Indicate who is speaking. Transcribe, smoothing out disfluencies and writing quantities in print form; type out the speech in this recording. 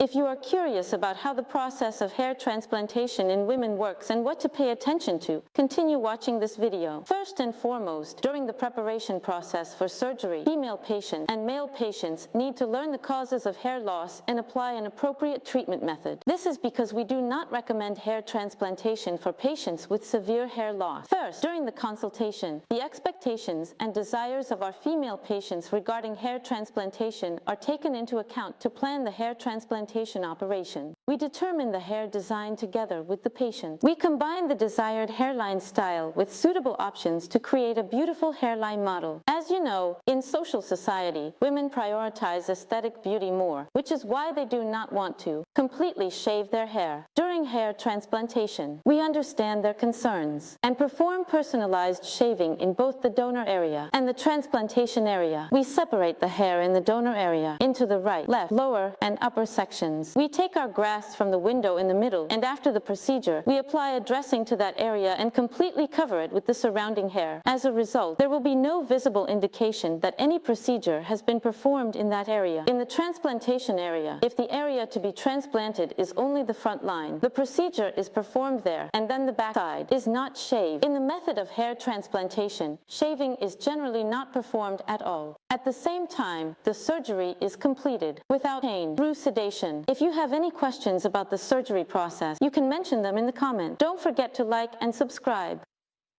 Speaker 1: If you are curious about how the process of hair transplantation in women works and what to pay attention to, continue watching this video. First and foremost, during the preparation process for surgery, female patients and male patients need to learn the causes of hair loss and apply an appropriate treatment method. This is because we do not recommend hair transplantation for patients with severe hair loss. First, during the consultation, the expectations and desires of our female patients regarding hair transplantation are taken into account to plan the hair transplantation operation. We determine the hair design together with the patient. We combine the desired hairline style with suitable options to create a beautiful hairline model. As you know, in social society, women prioritize aesthetic beauty more, which is why they do not want to completely shave their hair. During hair transplantation, we understand their concerns and perform personalized shaving in both the donor area and the transplantation area. We separate the hair in the donor area into the right, left, lower, and upper sections. We take our grafts from the window in the middle, and after the procedure, we apply a dressing to that area and completely cover it with the surrounding hair. As a result, there will be no visible indication that any procedure has been performed in that area. In the transplantation area, if the area to be transplanted is only the front line, the procedure is performed there, and then the back side is not shaved. In the method of hair transplantation, shaving is generally not performed at all. At the same time, the surgery is completed without pain through sedation. If you have any questions about the surgery process, you can mention them in the comment. Don't forget to like and subscribe.